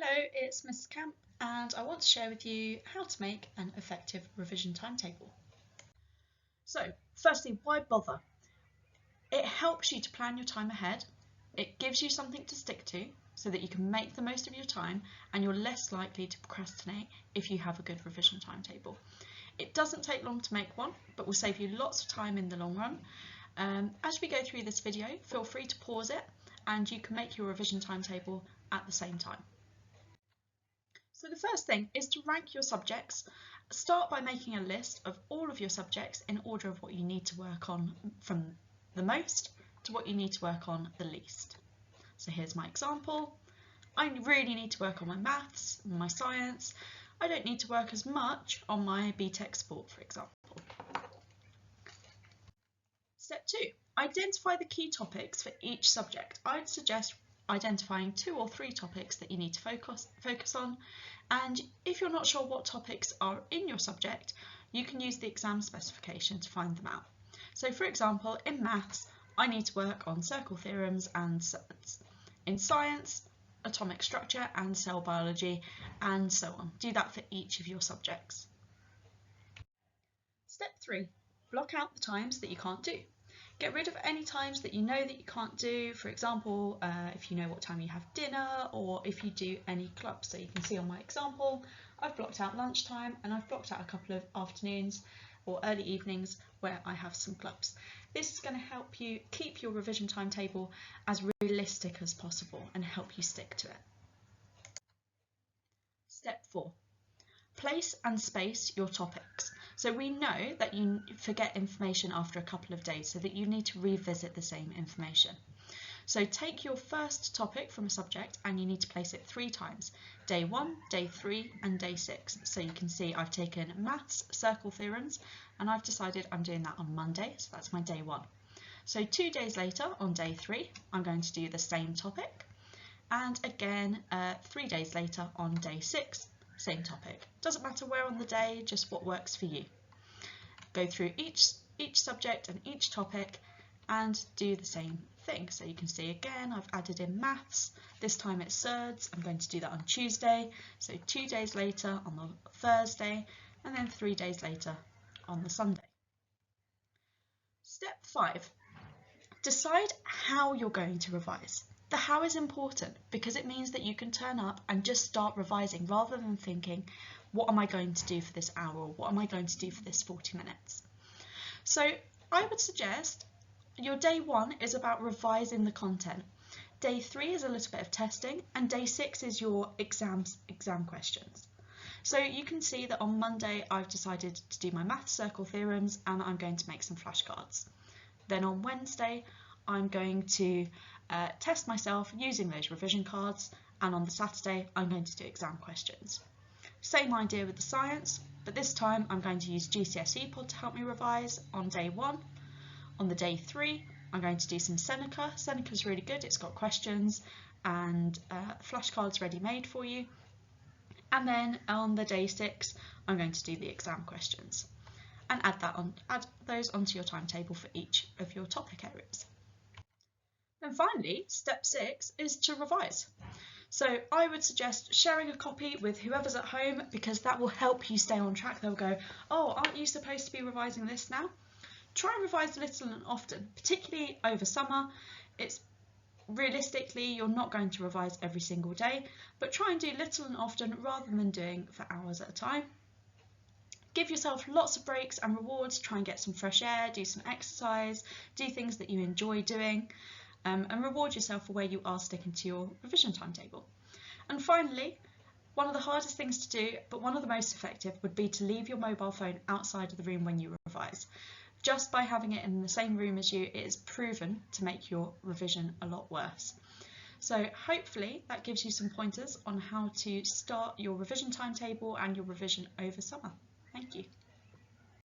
Hello, it's Mrs. Camp and I want to share with you how to make an effective revision timetable. So, firstly, why bother? It helps you to plan your time ahead. It gives you something to stick to so that you can make the most of your time and you're less likely to procrastinate if you have a good revision timetable. It doesn't take long to make one, but will save you lots of time in the long run. As we go through this video, feel free to pause it and you can make your revision timetable at the same time. So the first thing is to rank your subjects. Start by making a list of all of your subjects in order of what you need to work on from the most to what you need to work on the least. So here's my example. I really need to work on my maths, my science. I don't need to work as much on my BTEC sport, for example. Step 2, identify the key topics for each subject. I'd suggest identifying 2 or 3 topics that you need to focus on, and if you're not sure what topics are in your subject, you can use the exam specification to find them out. So for example, in maths, I need to work on circle theorems and surds. In science, atomic structure and cell biology, and so on. Do that for each of your subjects. Step 3, block out the times that you can't do. Get rid of any times that you know that you can't do, for example, if you know what time you have dinner or if you do any clubs. So you can see on my example, I've blocked out lunchtime and I've blocked out a couple of afternoons or early evenings where I have some clubs. This is going to help you keep your revision timetable as realistic as possible and help you stick to it. Step 4. Place and space your topics. So we know that you forget information after a couple of days, so that you need to revisit the same information. So take your first topic from a subject and you need to place it 3 times, day 1, day 3 and day 6. So you can see I've taken maths, circle theorems, and I've decided I'm doing that on Monday, so that's my day 1. So 2 days later on day 3, I'm going to do the same topic, and again 3 days later on day 6, same topic. Doesn't matter where on the day, just what works for you. Go through each subject and each topic and do the same thing. So you can see again, I've added in maths. This time it's surds. I'm going to do that on Tuesday. So 2 days later on the Thursday, and then 3 days later on the Sunday. Step 5, decide how you're going to revise. The how is important because it means that you can turn up and just start revising rather than thinking, what am I going to do for this hour or what am I going to do for this 40 minutes? So I would suggest your day 1 is about revising the content. Day 3 is a little bit of testing and day 6 is your exam questions. So you can see that on Monday I've decided to do my maths circle theorems and I'm going to make some flashcards. Then on Wednesday I'm going to test myself using those revision cards, and on the Saturday I'm going to do exam questions. Same idea with the science, but this time I'm going to use GCSE Pod to help me revise on day 1. On the day 3 I'm going to do some Seneca. Seneca's really good, it's got questions and flashcards ready made for you. And then on the day 6 I'm going to do the exam questions and add those onto your timetable for each of your topic areas. And finally, step 6 is to revise. So I would suggest sharing a copy with whoever's at home because that will help you stay on track. They'll go, oh, aren't you supposed to be revising this now? Try and revise little and often, particularly over summer. It's realistically, you're not going to revise every single day, but try and do little and often rather than doing for hours at a time. Give yourself lots of breaks and rewards. Try and get some fresh air, do some exercise, do things that you enjoy doing. And reward yourself for where you are sticking to your revision timetable. And finally, one of the hardest things to do, but one of the most effective, would be to leave your mobile phone outside of the room when you revise. Just by having it in the same room as you, it is proven to make your revision a lot worse. So hopefully that gives you some pointers on how to start your revision timetable and your revision over summer. Thank you.